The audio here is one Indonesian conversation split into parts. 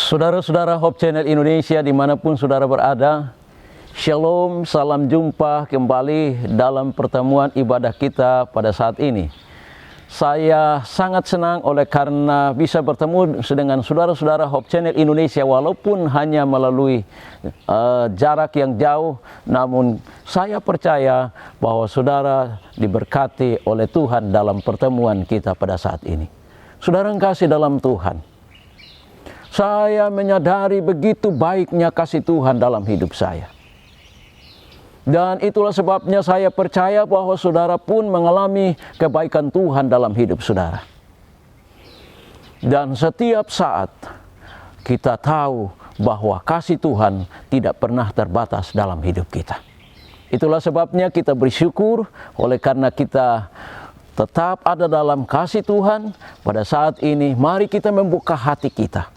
Saudara-saudara Hope Channel Indonesia dimanapun saudara berada, Shalom, salam jumpa kembali dalam pertemuan ibadah kita pada saat ini. Saya sangat senang oleh karena bisa bertemu dengan saudara-saudara Hope Channel Indonesia walaupun hanya melalui jarak yang jauh, namun saya percaya bahwa saudara diberkati oleh Tuhan dalam pertemuan kita pada saat ini. Saudara yang kasih dalam Tuhan, saya menyadari begitu baiknya kasih Tuhan dalam hidup saya. Dan itulah sebabnya saya percaya bahwa saudara pun mengalami kebaikan Tuhan dalam hidup saudara. Dan setiap saat kita tahu bahwa kasih Tuhan tidak pernah terbatas dalam hidup kita. Itulah sebabnya kita bersyukur oleh karena kita tetap ada dalam kasih Tuhan. Pada saat ini mari kita membuka hati kita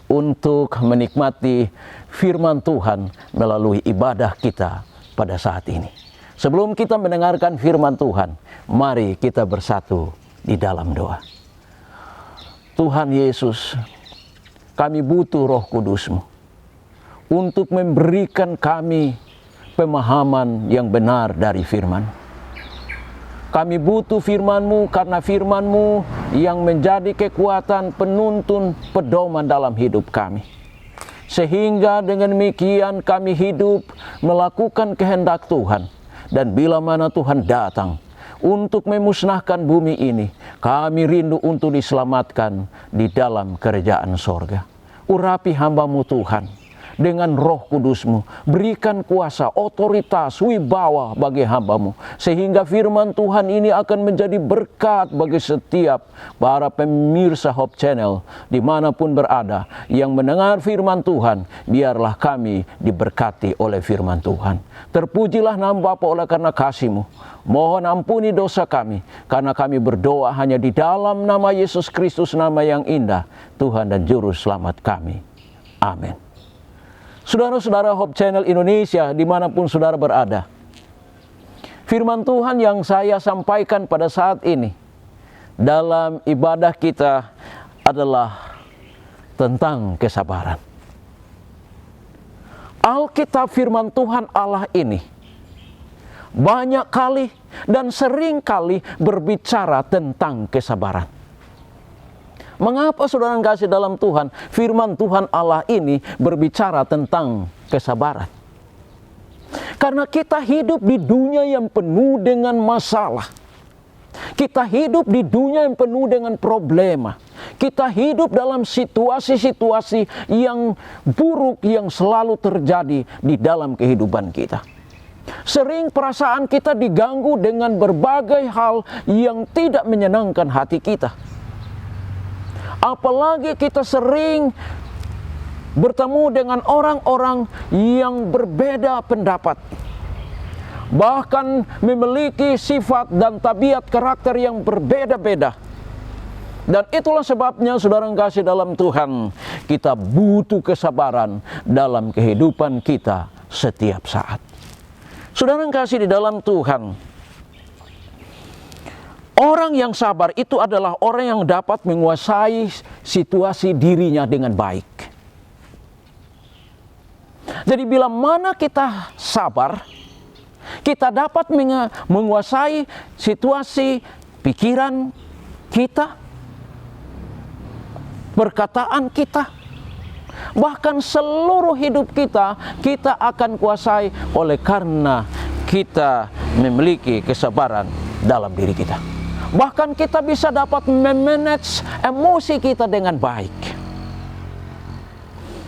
untuk menikmati firman Tuhan melalui ibadah kita pada saat ini. Sebelum kita mendengarkan firman Tuhan, mari kita bersatu di dalam doa. Tuhan Yesus, kami butuh Roh Kudus-Mu untuk memberikan kami pemahaman yang benar dari firman. Kami butuh firman-Mu karena firman-Mu yang menjadi kekuatan penuntun pedoman dalam hidup kami. Sehingga dengan demikian kami hidup melakukan kehendak Tuhan. Dan bila mana Tuhan datang untuk memusnahkan bumi ini, kami rindu untuk diselamatkan di dalam kerajaan sorga. Urapi hamba-Mu Tuhan dengan Roh Kudus-Mu, berikan kuasa, otoritas, wibawa bagi hamba-Mu, sehingga firman Tuhan ini akan menjadi berkat bagi setiap para pemirsa Hope Channel dimanapun berada yang mendengar firman Tuhan. Biarlah kami diberkati oleh firman Tuhan. Terpujilah nama Bapa oleh karena kasih-Mu. Mohon ampuni dosa kami, karena kami berdoa hanya di dalam nama Yesus Kristus, nama yang indah, Tuhan dan Juru Selamat kami. Amin. Saudara-saudara Hope Channel Indonesia dimanapun saudara berada, firman Tuhan yang saya sampaikan pada saat ini dalam ibadah kita adalah tentang kesabaran. Alkitab firman Tuhan Allah ini banyak kali dan sering kali berbicara tentang kesabaran. Mengapa saudara yang kasih dalam Tuhan, firman Tuhan Allah ini berbicara tentang kesabaran? Karena kita hidup di dunia yang penuh dengan masalah. Kita hidup di dunia yang penuh dengan problema. Kita hidup dalam situasi-situasi yang buruk yang selalu terjadi di dalam kehidupan kita. Sering perasaan kita diganggu dengan berbagai hal yang tidak menyenangkan hati kita. Apalagi kita sering bertemu dengan orang-orang yang berbeda pendapat. Bahkan memiliki sifat dan tabiat karakter yang berbeda-beda. Dan itulah sebabnya saudara yang kasih dalam Tuhan, kita butuh kesabaran dalam kehidupan kita setiap saat. Saudara yang kasih di dalam Tuhan, orang yang sabar itu adalah orang yang dapat menguasai situasi dirinya dengan baik. Jadi bila mana kita sabar, kita dapat menguasai situasi pikiran kita, perkataan kita, bahkan seluruh hidup kita, kita akan kuasai oleh karena kita memiliki kesabaran dalam diri kita. Bahkan kita bisa dapat memanage emosi kita dengan baik.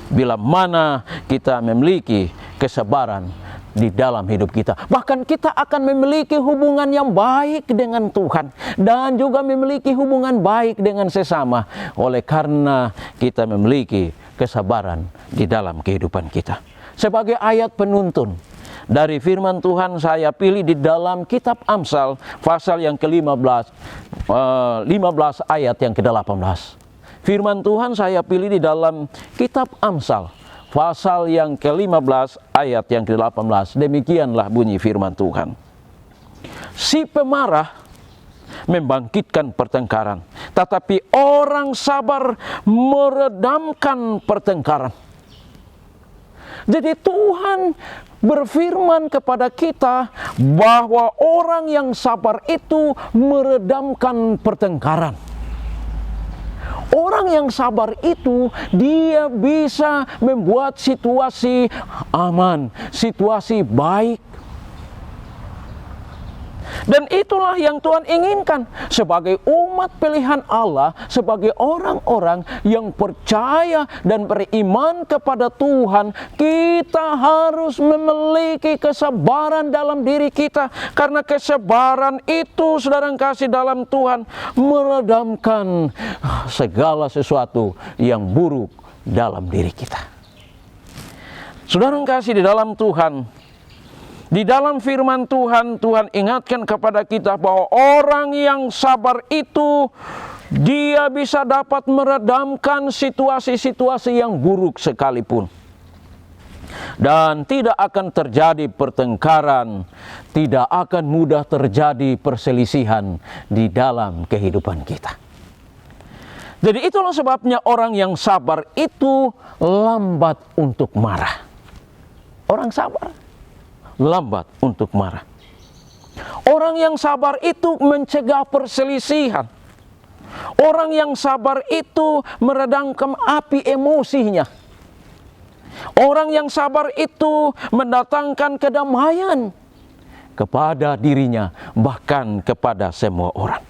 Bila mana kita memiliki kesabaran di dalam hidup kita. Bahkan kita akan memiliki hubungan yang baik dengan Tuhan. Dan juga memiliki hubungan baik dengan sesama. Oleh karena kita memiliki kesabaran di dalam kehidupan kita. Sebagai ayat penuntun dari firman Tuhan saya pilih di dalam kitab Amsal pasal yang ke-15 ayat yang ke-18. Firman Tuhan saya pilih di dalam kitab Amsal pasal yang ke-15 ayat yang ke-18. Demikianlah bunyi firman Tuhan. Si pemarah membangkitkan pertengkaran, tetapi orang sabar meredamkan pertengkaran. Jadi Tuhan berfirman kepada kita bahwa orang yang sabar itu meredamkan pertengkaran. Orang yang sabar itu dia bisa membuat situasi aman, situasi baik. Dan itulah yang Tuhan inginkan sebagai umat pilihan Allah, sebagai orang-orang yang percaya dan beriman kepada Tuhan. Kita harus memiliki kesabaran dalam diri kita, karena kesabaran itu, saudara yang kasih dalam Tuhan, meredamkan segala sesuatu yang buruk dalam diri kita. Saudara yang kasih di dalam Tuhan, di dalam firman Tuhan, Tuhan ingatkan kepada kita bahwa orang yang sabar itu dia bisa dapat meredamkan situasi-situasi yang buruk sekalipun. Dan tidak akan terjadi pertengkaran, tidak akan mudah terjadi perselisihan di dalam kehidupan kita. Jadi itulah sebabnya orang yang sabar itu lambat untuk marah. Orang sabar lambat untuk marah. Orang yang sabar itu mencegah perselisihan. Orang yang sabar itu meredamkan api emosinya. Orang yang sabar itu mendatangkan kedamaian kepada dirinya, bahkan kepada semua orang.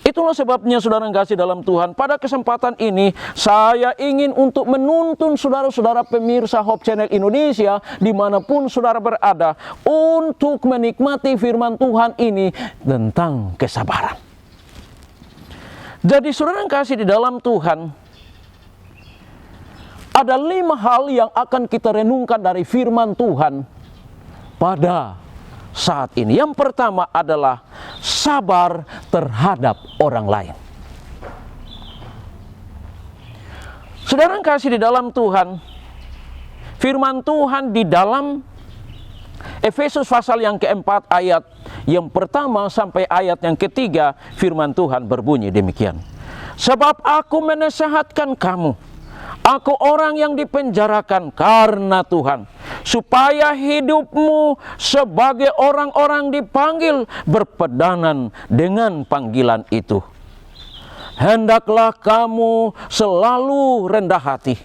Itulah sebabnya saudara yang kasih dalam Tuhan, pada kesempatan ini saya ingin untuk menuntun saudara-saudara pemirsa Hope Channel Indonesia dimanapun saudara berada, untuk menikmati firman Tuhan ini tentang kesabaran. Jadi saudara yang kasih di dalam Tuhan, ada 5 hal yang akan kita renungkan dari firman Tuhan pada saat ini. Yang pertama adalah sabar terhadap orang lain. Saudara yang kasih di dalam Tuhan, firman Tuhan di dalam Efesus pasal yang keempat ayat yang pertama sampai ayat yang ketiga, firman Tuhan berbunyi demikian. Sebab aku menasehatkan kamu, aku orang yang dipenjarakan karena Tuhan, supaya hidupmu sebagai orang-orang dipanggil berpedangan dengan panggilan itu. Hendaklah kamu selalu rendah hati,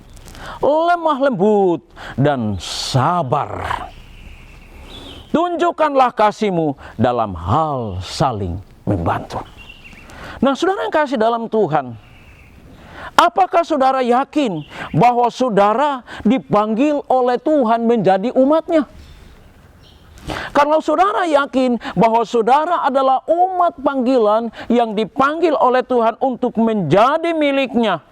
lemah lembut, dan sabar. Tunjukkanlah kasihmu dalam hal saling membantu. Nah, saudara yang kasih dalam Tuhan, apakah saudara yakin bahwa saudara dipanggil oleh Tuhan menjadi umatnya? Kalau saudara yakin bahwa saudara adalah umat panggilan yang dipanggil oleh Tuhan untuk menjadi miliknya,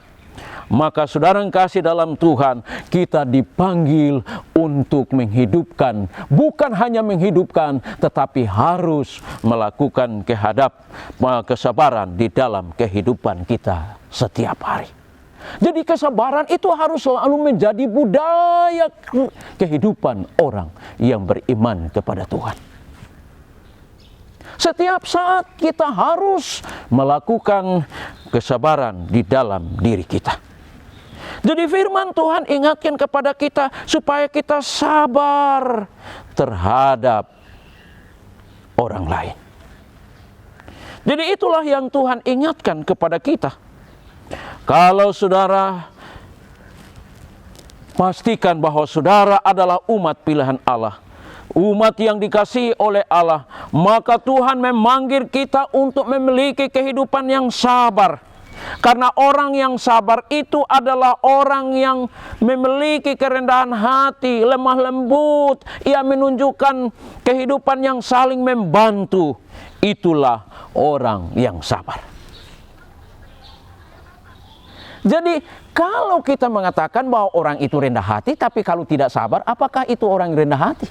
maka saudara yang kasih dalam Tuhan, kita dipanggil untuk menghidupkan, bukan hanya menghidupkan, tetapi harus melakukan kesabaran di dalam kehidupan kita setiap hari. Jadi kesabaran itu harus selalu menjadi budaya kehidupan orang yang beriman kepada Tuhan. Setiap saat kita harus melakukan kesabaran di dalam diri kita. Jadi firman Tuhan ingatkan kepada kita supaya kita sabar terhadap orang lain. Jadi itulah yang Tuhan ingatkan kepada kita. Kalau saudara pastikan bahwa saudara adalah umat pilihan Allah, umat yang dikasihi oleh Allah, maka Tuhan memanggil kita untuk memiliki kehidupan yang sabar. Karena orang yang sabar itu adalah orang yang memiliki kerendahan hati, lemah lembut, ia menunjukkan kehidupan yang saling membantu. Itulah orang yang sabar. Jadi kalau kita mengatakan bahwa orang itu rendah hati, tapi kalau tidak sabar, apakah itu orang yang rendah hati?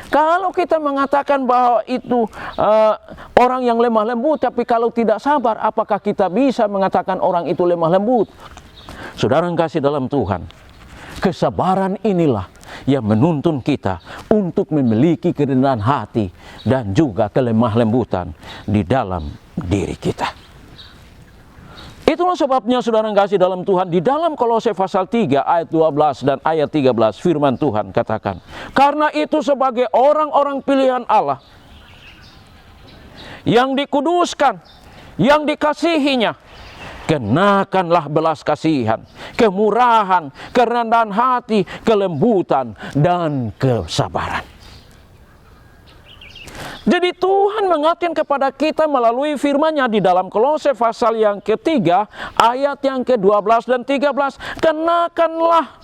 Kalau kita mengatakan bahwa itu orang yang lemah lembut, tapi kalau tidak sabar, apakah kita bisa mengatakan orang itu lemah lembut? Saudara yang kasih dalam Tuhan, kesabaran inilah yang menuntun kita untuk memiliki kerendahan hati dan juga kelemah lembutan di dalam diri kita. Itulah sebabnya saudara yang kasih dalam Tuhan, di dalam Kolose pasal 3 ayat 12 dan ayat 13 firman Tuhan katakan, karena itu sebagai orang-orang pilihan Allah yang dikuduskan, yang dikasihinya, kenakanlah belas kasihan, kemurahan, kerendahan hati, kelembutan, dan kesabaran. Jadi Tuhan mengingatkan kepada kita melalui firman-Nya di dalam Kolose pasal yang ketiga, ayat yang ke-12 dan 13, kenakanlah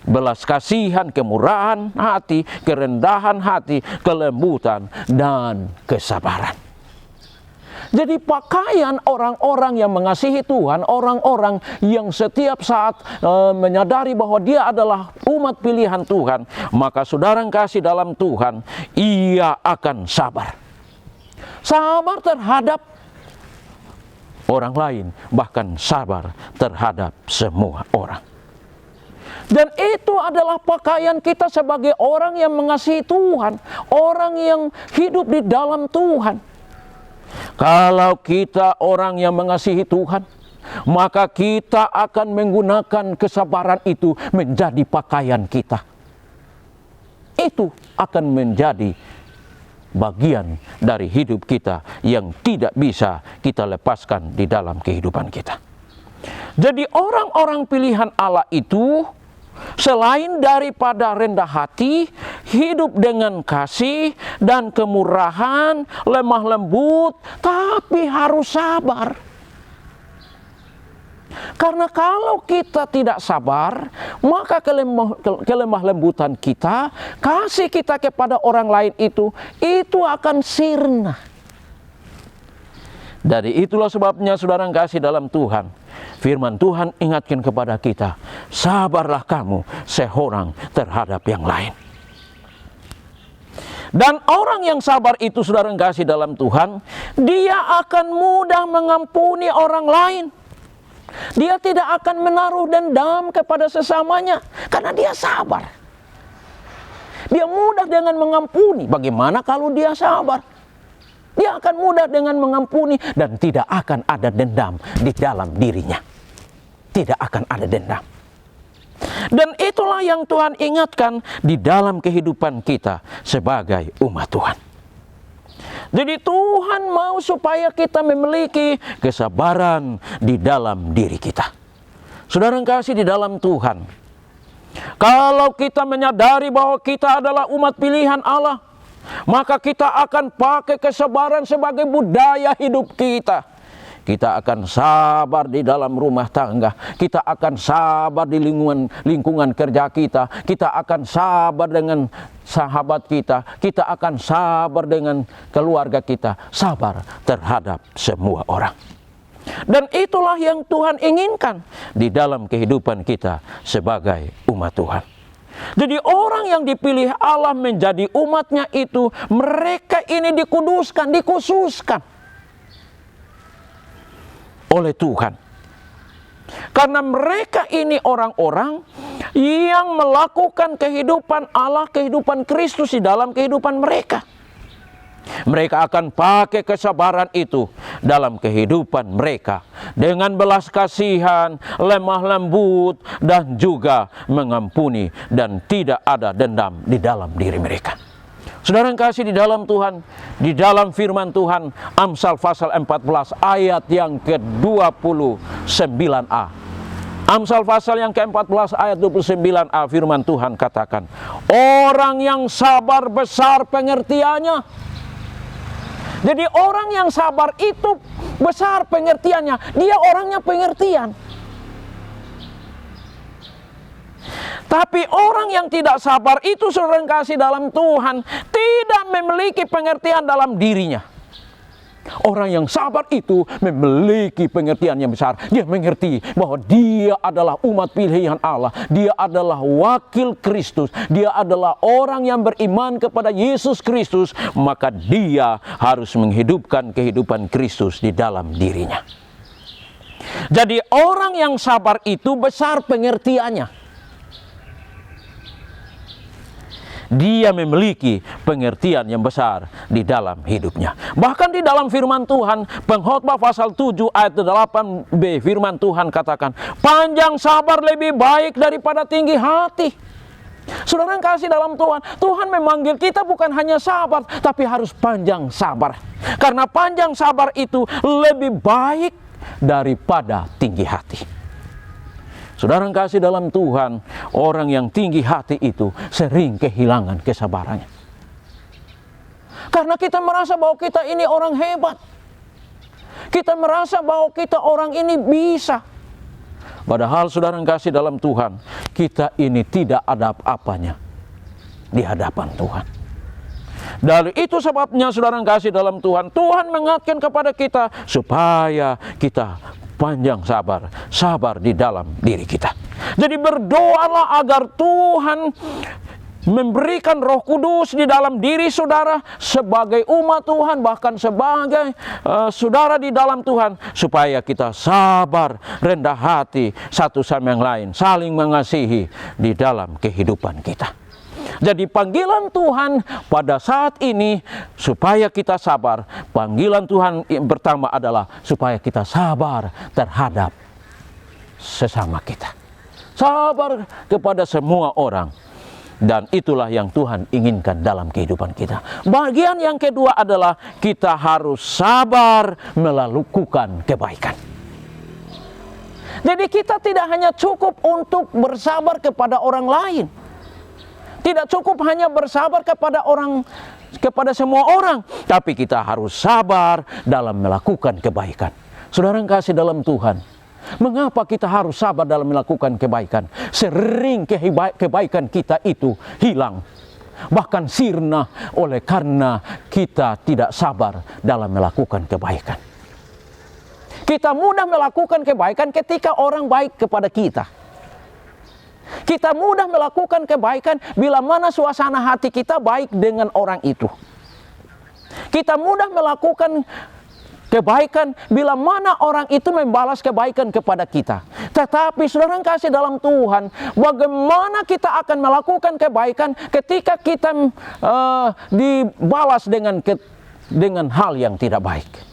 belas kasihan, kemurahan hati, kerendahan hati, kelembutan, dan kesabaran. Jadi pakaian orang-orang yang mengasihi Tuhan, orang-orang yang setiap saat menyadari bahwa dia adalah umat pilihan Tuhan, maka saudara yang kasih dalam Tuhan, ia akan sabar. Sabar terhadap orang lain, bahkan sabar terhadap semua orang. Dan itu adalah pakaian kita sebagai orang yang mengasihi Tuhan, orang yang hidup di dalam Tuhan. Kalau kita orang yang mengasihi Tuhan, maka kita akan menggunakan kesabaran itu menjadi pakaian kita. Itu akan menjadi bagian dari hidup kita yang tidak bisa kita lepaskan di dalam kehidupan kita. Jadi orang-orang pilihan Allah itu selain daripada rendah hati, hidup dengan kasih dan kemurahan, lemah lembut, tapi harus sabar. Karena kalau kita tidak sabar, maka kelemah lembutan kita, kasih kita kepada orang lain itu akan sirna. Dari itulah sebabnya saudara yang kasih dalam Tuhan, firman Tuhan ingatkan kepada kita, sabarlah kamu seorang terhadap yang lain. Dan orang yang sabar itu saudara yang kasih dalam Tuhan, dia akan mudah mengampuni orang lain. Dia tidak akan menaruh dendam kepada sesamanya karena dia sabar. Dia mudah dengan mengampuni. Bagaimana kalau dia sabar? Dia akan mudah dengan mengampuni dan tidak akan ada dendam di dalam dirinya. Tidak akan ada dendam. Dan itulah yang Tuhan ingatkan di dalam kehidupan kita sebagai umat Tuhan. Jadi Tuhan mau supaya kita memiliki kesabaran di dalam diri kita. Saudara yang kasih di dalam Tuhan, kalau kita menyadari bahwa kita adalah umat pilihan Allah, maka kita akan pakai kesabaran sebagai budaya hidup kita. Kita akan sabar di dalam rumah tangga. Kita akan sabar di lingkungan kerja kita. Kita akan sabar dengan sahabat kita. Kita akan sabar dengan keluarga kita. Sabar terhadap semua orang. Dan itulah yang Tuhan inginkan di dalam kehidupan kita sebagai umat Tuhan. Jadi orang yang dipilih Allah menjadi umatnya itu, mereka ini dikuduskan, dikhususkan oleh Tuhan. Karena mereka ini orang-orang yang melakukan kehidupan Allah, kehidupan Kristus di dalam kehidupan mereka. Mereka akan pakai kesabaran itu dalam kehidupan mereka dengan belas kasihan, lemah lembut, dan juga mengampuni dan tidak ada dendam di dalam diri mereka. Saudara yang kasih di dalam Tuhan, di dalam firman Tuhan, Amsal pasal 14 ayat yang ke-29a. Amsal pasal yang ke-14 ayat 29a firman Tuhan katakan, orang yang sabar besar pengertiannya. Jadi orang yang sabar itu besar pengertiannya. Dia orangnya pengertian. Tapi orang yang tidak sabar itu saudara kasih dalam Tuhan tidak memiliki pengertian dalam dirinya. Orang yang sabar itu memiliki pengertian yang besar. Dia mengerti bahwa dia adalah umat pilihan Allah. Dia adalah wakil Kristus. Dia adalah orang yang beriman kepada Yesus Kristus. Maka dia harus menghidupkan kehidupan Kristus di dalam dirinya. Jadi orang yang sabar itu besar pengertiannya. dia memiliki pengertian yang besar di dalam hidupnya. Bahkan di dalam firman Tuhan, Pengkhotbah pasal 7 ayat 8b, firman Tuhan katakan, panjang sabar lebih baik daripada tinggi hati. Saudara yang kasih dalam Tuhan, Tuhan memanggil kita bukan hanya sabar, tapi harus panjang sabar. Karena panjang sabar itu lebih baik daripada tinggi hati. Saudara yang kasih dalam Tuhan, orang yang tinggi hati itu sering kehilangan kesabarannya. Karena kita merasa bahwa kita ini orang hebat. Kita merasa bahwa kita orang ini bisa. Padahal saudara yang kasih dalam Tuhan, kita ini tidak ada apa-apanya di hadapan Tuhan. Dari itu sebabnya saudara yang kasih dalam Tuhan, Tuhan mengingatkan kepada kita supaya kita panjang sabar di dalam diri kita. Jadi berdoalah agar Tuhan memberikan Roh Kudus di dalam diri saudara sebagai umat Tuhan, bahkan sebagai saudara di dalam Tuhan, supaya kita sabar, rendah hati satu sama yang lain, saling mengasihi di dalam kehidupan kita. Jadi panggilan Tuhan pada saat ini supaya kita sabar. Panggilan Tuhan yang pertama adalah supaya kita sabar terhadap sesama kita. Sabar kepada semua orang. Dan itulah yang Tuhan inginkan dalam kehidupan kita. Bagian yang kedua adalah kita harus sabar melakukan kebaikan. Jadi kita tidak hanya cukup untuk bersabar kepada orang lain. Tidak cukup hanya bersabar kepada semua orang, tapi kita harus sabar dalam melakukan kebaikan. Saudara yang kasih dalam Tuhan, mengapa kita harus sabar dalam melakukan kebaikan? Sering kebaikan kita itu hilang, bahkan sirna oleh karena kita tidak sabar dalam melakukan kebaikan. Kita mudah melakukan kebaikan ketika orang baik kepada kita. Kita mudah melakukan kebaikan bila mana suasana hati kita baik dengan orang itu. Kita mudah melakukan kebaikan bila mana orang itu membalas kebaikan kepada kita. Tetapi saudara yang kasih dalam Tuhan, bagaimana kita akan melakukan kebaikan ketika kita dibalas dengan hal yang tidak baik?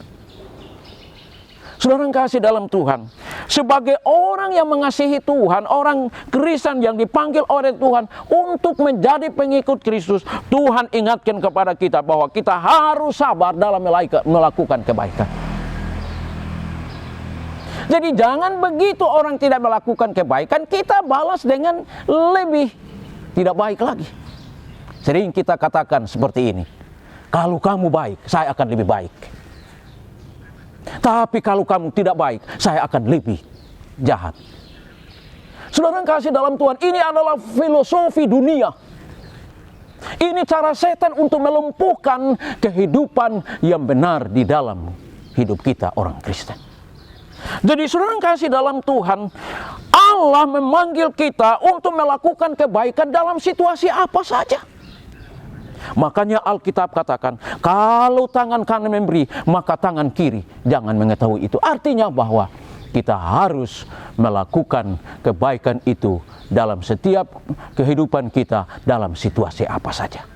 Saudara yang kasih dalam Tuhan, sebagai orang yang mengasihi Tuhan, orang Kristen yang dipanggil oleh Tuhan untuk menjadi pengikut Kristus, Tuhan ingatkan kepada kita bahwa kita harus sabar dalam melakukan kebaikan. Jadi jangan begitu orang tidak melakukan kebaikan, kita balas dengan lebih tidak baik lagi. Sering kita katakan seperti ini, kalau kamu baik, saya akan lebih baik. Tapi kalau kamu tidak baik, saya akan lebih jahat. Saudara yang kasih dalam Tuhan, ini adalah filosofi dunia. Ini cara setan untuk melumpuhkan kehidupan yang benar di dalam hidup kita orang Kristen. Jadi saudara yang kasih dalam Tuhan, Allah memanggil kita untuk melakukan kebaikan dalam situasi apa saja. Makanya Alkitab katakan, kalau tangan kanan memberi, maka tangan kiri jangan mengetahui itu. Artinya bahwa kita harus melakukan kebaikan itu dalam setiap kehidupan kita, dalam situasi apa saja.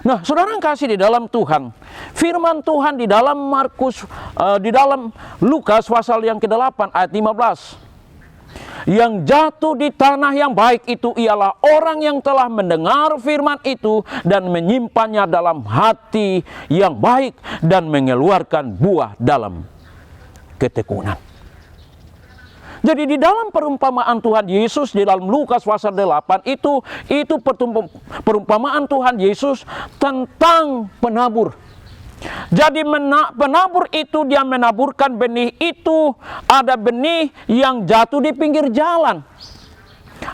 Nah, saudara yang kasih di dalam Tuhan, firman Tuhan di dalam Lukas pasal yang ke-8 ayat 15. Yang jatuh di tanah yang baik itu ialah orang yang telah mendengar firman itu dan menyimpannya dalam hati yang baik dan mengeluarkan buah dalam ketekunan. Jadi di dalam perumpamaan Tuhan Yesus di dalam Lukas pasal 8 itu perumpamaan Tuhan Yesus tentang penabur. Jadi penabur itu dia menaburkan benih itu, ada benih yang jatuh di pinggir jalan.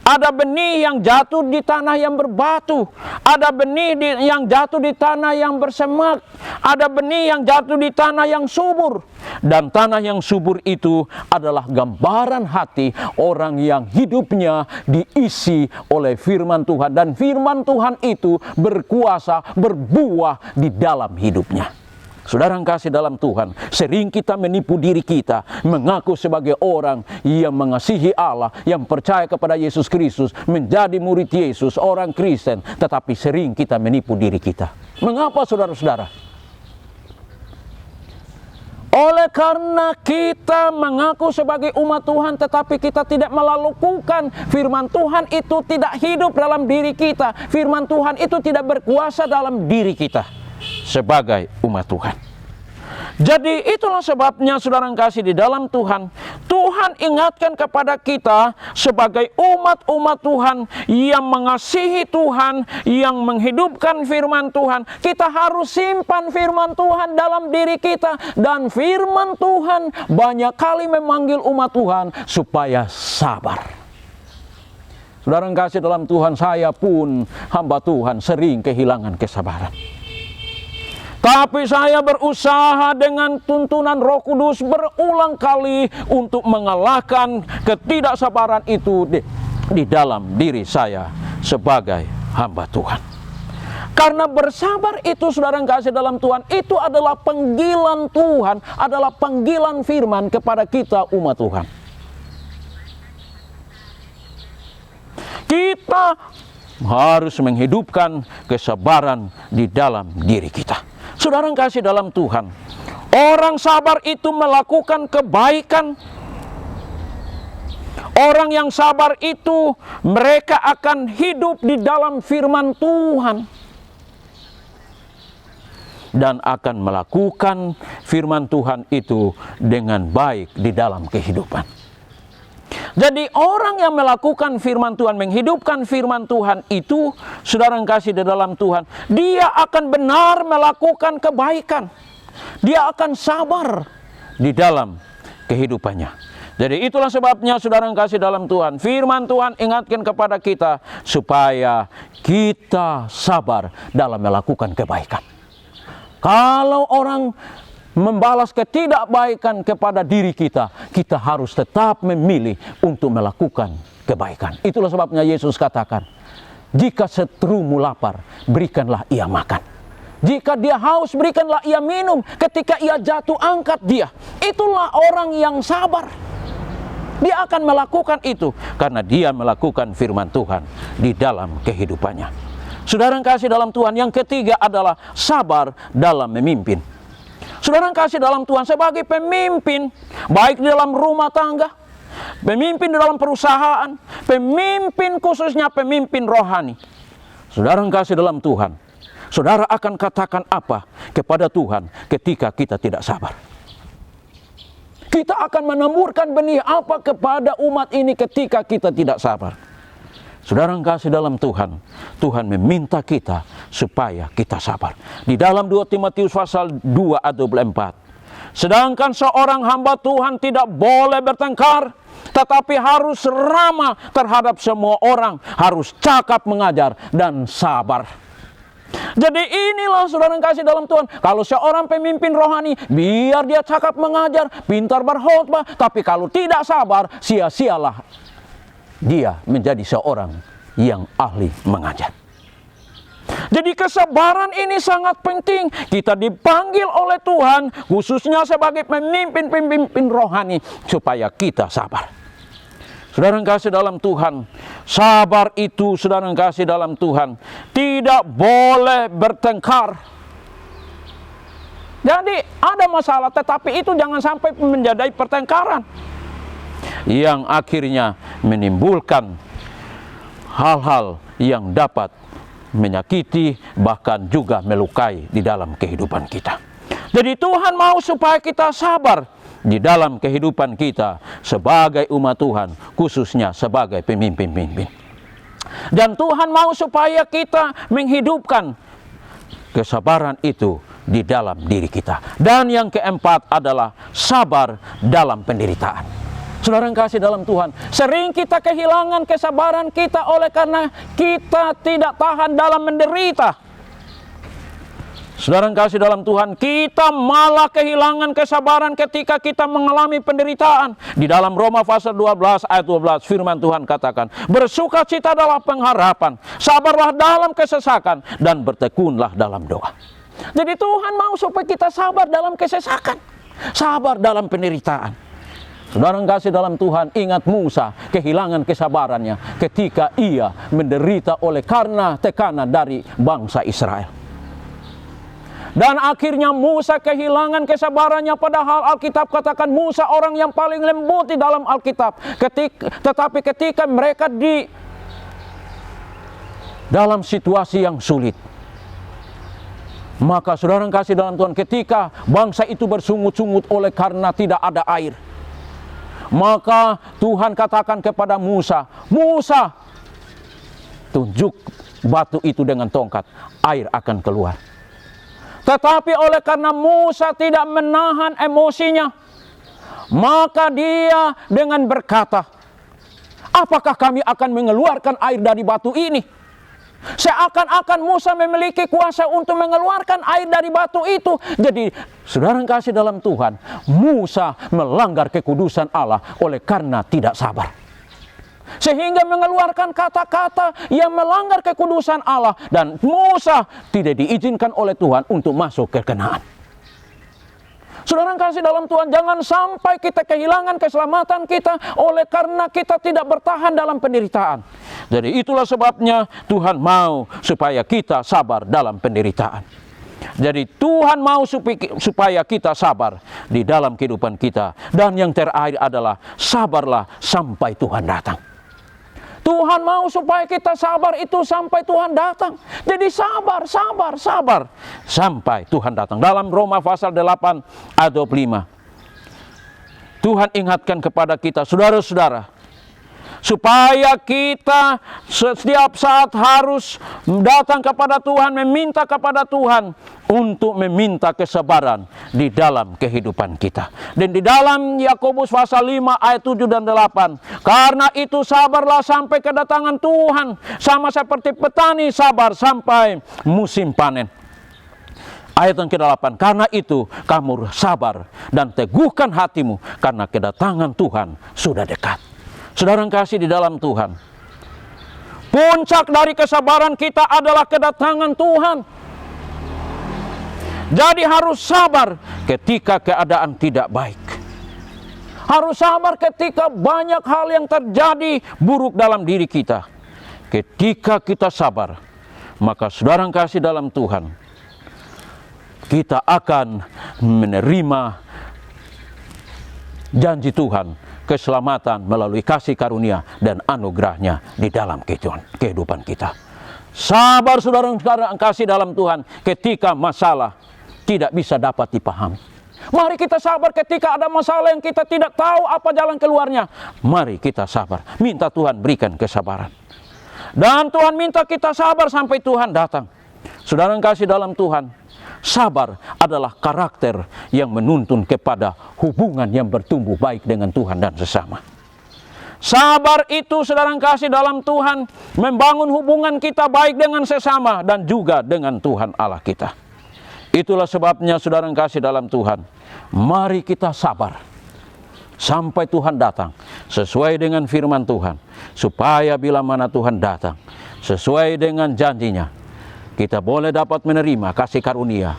Ada benih yang jatuh di tanah yang berbatu. Ada benih yang jatuh di tanah yang bersemak. Ada benih yang jatuh di tanah yang subur. Dan tanah yang subur itu adalah gambaran hati orang yang hidupnya diisi oleh firman Tuhan. Dan firman Tuhan itu berkuasa, berbuah di dalam hidupnya. Saudara yang kasih dalam Tuhan, sering kita menipu diri kita, mengaku sebagai orang yang mengasihi Allah, yang percaya kepada Yesus Kristus, menjadi murid Yesus, orang Kristen, tetapi sering kita menipu diri kita. Mengapa saudara-saudara? Oleh karena kita mengaku sebagai umat Tuhan, tetapi kita tidak melakukan firman Tuhan itu tidak hidup dalam diri kita. Firman Tuhan itu tidak berkuasa dalam diri kita sebagai umat Tuhan. Jadi itulah sebabnya saudara yang kasih di dalam Tuhan, Tuhan ingatkan kepada kita sebagai umat-umat Tuhan yang mengasihi Tuhan, yang menghidupkan firman Tuhan. Kita harus simpan firman Tuhan dalam diri kita. Dan firman Tuhan banyak kali memanggil umat Tuhan supaya sabar. Saudara yang kasih dalam Tuhan, saya pun hamba Tuhan sering kehilangan kesabaran. Tapi saya berusaha dengan tuntunan Roh Kudus berulang kali untuk mengalahkan ketidaksabaran itu di dalam diri saya sebagai hamba Tuhan. Karena bersabar itu, saudara yang kasih dalam Tuhan, itu adalah panggilan Tuhan, adalah panggilan firman kepada kita umat Tuhan. Kita harus menghidupkan kesabaran di dalam diri kita. Saudara yang kasih dalam Tuhan, orang sabar itu melakukan kebaikan. Orang yang sabar itu mereka akan hidup di dalam firman Tuhan dan akan melakukan firman Tuhan itu dengan baik di dalam kehidupan. Jadi orang yang melakukan firman Tuhan, menghidupkan firman Tuhan itu, saudara yang kasih di dalam Tuhan, dia akan benar melakukan kebaikan. Dia akan sabar di dalam kehidupannya. Jadi itulah sebabnya saudara yang kasih dalam Tuhan, firman Tuhan ingatkan kepada kita supaya kita sabar dalam melakukan kebaikan. Kalau orang membalas ketidakbaikan kepada diri kita, kita harus tetap memilih untuk melakukan kebaikan. Itulah sebabnya Yesus katakan, jika seterumu lapar, berikanlah ia makan. Jika dia haus, berikanlah ia minum. Ketika ia jatuh, angkat dia. Itulah orang yang sabar. Dia akan melakukan itu karena dia melakukan firman Tuhan di dalam kehidupannya. Saudara yang kasih dalam Tuhan, yang ketiga adalah sabar dalam memimpin. Saudara yang kasih dalam Tuhan, sebagai pemimpin, baik di dalam rumah tangga, pemimpin di dalam perusahaan, pemimpin khususnya pemimpin rohani. Saudara yang kasih dalam Tuhan, saudara akan katakan apa kepada Tuhan ketika kita tidak sabar? Kita akan menemburkan benih apa kepada umat ini ketika kita tidak sabar? Saudara yang kasih dalam Tuhan, Tuhan meminta kita supaya kita sabar. Di dalam 2 Timotius pasal 2 ayat 24. Sedangkan seorang hamba Tuhan tidak boleh bertengkar, tetapi harus ramah terhadap semua orang, harus cakap mengajar dan sabar. Jadi inilah saudara yang kasih dalam Tuhan, kalau seorang pemimpin rohani, biar dia cakap mengajar, pintar berkhotbah, tapi kalau tidak sabar, sia-sialah dia menjadi seorang yang ahli mengajar. Jadi kesabaran ini sangat penting. Kita dipanggil oleh Tuhan khususnya sebagai pemimpin-pemimpin rohani supaya kita sabar. Saudara yang kasih dalam Tuhan, sabar itu, saudara yang kasih dalam Tuhan, tidak boleh bertengkar. Jadi ada masalah, tetapi itu jangan sampai menjadi pertengkaran yang akhirnya menimbulkan hal-hal yang dapat menyakiti, bahkan juga melukai di dalam kehidupan kita. Jadi Tuhan mau supaya kita sabar di dalam kehidupan kita sebagai umat Tuhan, khususnya sebagai pemimpin-pemimpin. Dan Tuhan mau supaya kita menghidupkan kesabaran itu di dalam diri kita. Dan yang keempat adalah sabar dalam penderitaan. Saudara yang kasih dalam Tuhan, sering kita kehilangan kesabaran kita oleh karena kita tidak tahan dalam menderita. Saudara yang kasih dalam Tuhan, kita malah kehilangan kesabaran ketika kita mengalami penderitaan. Di dalam Roma pasal 12 ayat 12 firman Tuhan katakan, bersukacita adalah pengharapan, sabarlah dalam kesesakan, dan bertekunlah dalam doa. Jadi Tuhan mau supaya kita sabar dalam kesesakan, sabar dalam penderitaan. Saudara yang kasih dalam Tuhan, ingat Musa kehilangan kesabarannya ketika ia menderita oleh karena tekanan dari bangsa Israel. Dan akhirnya Musa kehilangan kesabarannya, padahal Alkitab katakan Musa orang yang paling lembut di dalam Alkitab. Tetapi ketika mereka di dalam situasi yang sulit, maka saudara yang kasih dalam Tuhan, ketika bangsa itu bersungut-sungut oleh karena tidak ada air, maka Tuhan katakan kepada Musa, Musa, tunjuk batu itu dengan tongkat, air akan keluar. Tetapi oleh karena Musa tidak menahan emosinya, maka dia dengan berkata, apakah kami akan mengeluarkan air dari batu ini? Seakan-akan Musa memiliki kuasa untuk mengeluarkan air dari batu itu. Jadi saudara yang kasih dalam Tuhan, Musa melanggar kekudusan Allah oleh karena tidak sabar, sehingga mengeluarkan kata-kata yang melanggar kekudusan Allah, dan Musa tidak diizinkan oleh Tuhan untuk masuk ke Kanaan. Saudara yang kasih dalam Tuhan, jangan sampai kita kehilangan keselamatan kita oleh karena kita tidak bertahan dalam penderitaan. Jadi itulah sebabnya Tuhan mau supaya kita sabar dalam penderitaan. Jadi Tuhan mau supaya kita sabar di dalam kehidupan kita. Dan yang terakhir adalah sabarlah sampai Tuhan datang. Tuhan mau supaya kita sabar itu sampai Tuhan datang. Jadi sabar sampai Tuhan datang. Dalam Roma pasal 8 ayat 25, Tuhan ingatkan kepada kita, saudara-saudara, supaya kita setiap saat harus datang kepada Tuhan, meminta kepada Tuhan untuk meminta kesabaran di dalam kehidupan kita. Dan di dalam Yakobus pasal 5 ayat 7 dan 8, karena itu sabarlah sampai kedatangan Tuhan, sama seperti petani sabar sampai musim panen. Ayat yang ke-8, karena itu kamu sabar dan teguhkan hatimu, karena kedatangan Tuhan sudah dekat. Saudara yang kasih di dalam Tuhan, puncak dari kesabaran kita adalah kedatangan Tuhan. Jadi harus sabar ketika keadaan tidak baik. Harus sabar ketika banyak hal yang terjadi buruk dalam diri kita. Ketika kita sabar, maka saudara yang kasih dalam Tuhan, kita akan menerima janji Tuhan, keselamatan melalui kasih karunia dan anugerahnya di dalam kehidupan kita. Sabar saudara yang kasih dalam Tuhan ketika masalah tidak bisa dapat dipahami. Mari kita sabar ketika ada masalah yang kita tidak tahu apa jalan keluarnya. Mari kita sabar, minta Tuhan berikan kesabaran. Dan Tuhan minta kita sabar sampai Tuhan datang. Saudara yang kasih dalam Tuhan, sabar adalah karakter yang menuntun kepada hubungan yang bertumbuh baik dengan Tuhan dan sesama. Sabar itu saudara yang kasih dalam Tuhan membangun hubungan kita baik dengan sesama dan juga dengan Tuhan Allah kita. Itulah sebabnya saudara yang kasih dalam Tuhan, mari kita sabar sampai Tuhan datang sesuai dengan firman Tuhan, supaya bila mana Tuhan datang sesuai dengan janjinya, kita boleh dapat menerima kasih karunia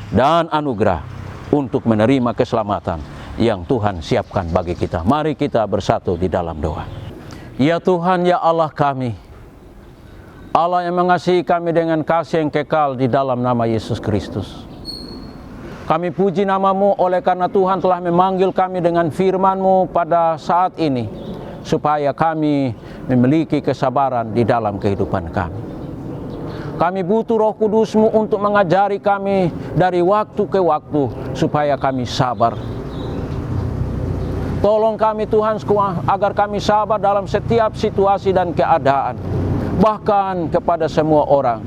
dan anugerah untuk menerima keselamatan yang Tuhan siapkan bagi kita. Mari kita bersatu di dalam doa. Ya Tuhan, ya Allah kami, Allah yang mengasihi kami dengan kasih yang kekal di dalam nama Yesus Kristus. Kami puji nama-Mu oleh karena Tuhan telah memanggil kami dengan firman-Mu pada saat ini, supaya kami memiliki kesabaran di dalam kehidupan kami. Kami butuh Roh Kudus-Mu untuk mengajari kami dari waktu ke waktu, supaya kami sabar. Tolong kami Tuhan, agar kami sabar dalam setiap situasi dan keadaan, bahkan kepada semua orang.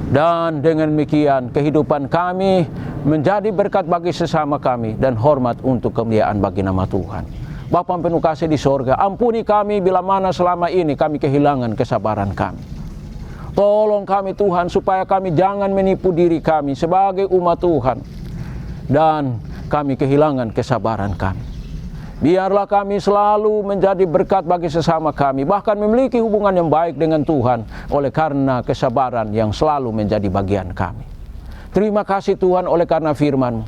Dan dengan demikian kehidupan kami menjadi berkat bagi sesama kami dan hormat untuk kemuliaan bagi nama Tuhan. Bapa penuh kasih di sorga, ampuni kami bila mana selama ini kami kehilangan kesabaran kami. Tolong kami Tuhan, supaya kami jangan menipu diri kami sebagai umat Tuhan dan kami kehilangan kesabaran kami. Biarlah kami selalu menjadi berkat bagi sesama kami, bahkan memiliki hubungan yang baik dengan Tuhan oleh karena kesabaran yang selalu menjadi bagian kami. Terima kasih Tuhan oleh karena firman-Mu.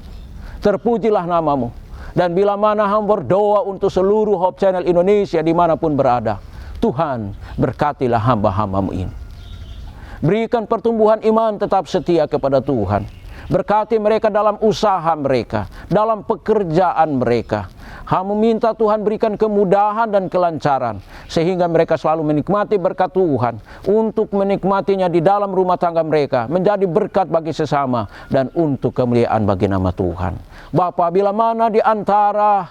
Terpujilah nama-Mu. Dan bila mana hamba berdoa untuk seluruh Hope Channel Indonesia dimanapun berada, Tuhan berkatilah hamba-hamba-Mu ini. Berikan pertumbuhan iman tetap setia kepada Tuhan. Berkati mereka dalam usaha mereka, dalam pekerjaan mereka. Hamba minta Tuhan berikan kemudahan dan kelancaran, sehingga mereka selalu menikmati berkat Tuhan, untuk menikmatinya di dalam rumah tangga mereka, menjadi berkat bagi sesama, dan untuk kemuliaan bagi nama Tuhan. Bapa, bila mana di antara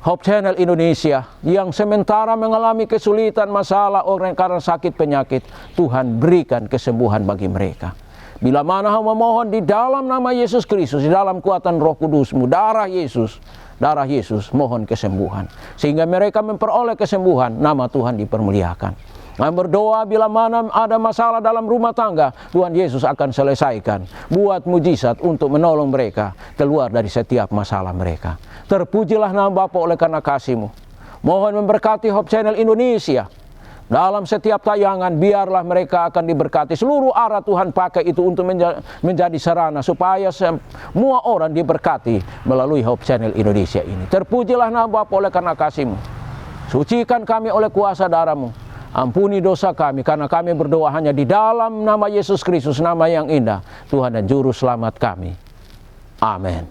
Hope Channel Indonesia yang sementara mengalami kesulitan, masalah orang karena sakit penyakit, Tuhan berikan kesembuhan bagi mereka. Bila mana hamba mohon di dalam nama Yesus Kristus, di dalam kuatan Roh Kudus-Mu, darah Yesus, mohon kesembuhan. Sehingga mereka memperoleh kesembuhan, nama Tuhan dipermuliakan. Hamba berdoa bila mana ada masalah dalam rumah tangga, Tuhan Yesus akan selesaikan. Buat mujizat untuk menolong mereka keluar dari setiap masalah mereka. Terpujilah nama Bapa oleh karena kasih-Mu. Mohon memberkati Hope Channel Indonesia. Dalam setiap tayangan, biarlah mereka akan diberkati. Seluruh arah Tuhan pakai itu untuk menjadi sarana supaya semua orang diberkati melalui Hope Channel Indonesia ini. Terpujilah nama Bapa oleh karena kasih-Mu. Sucikan kami oleh kuasa darah-Mu. Ampuni dosa kami, karena kami berdoa hanya di dalam nama Yesus Kristus, nama yang indah, Tuhan dan Juru Selamat kami. Amin.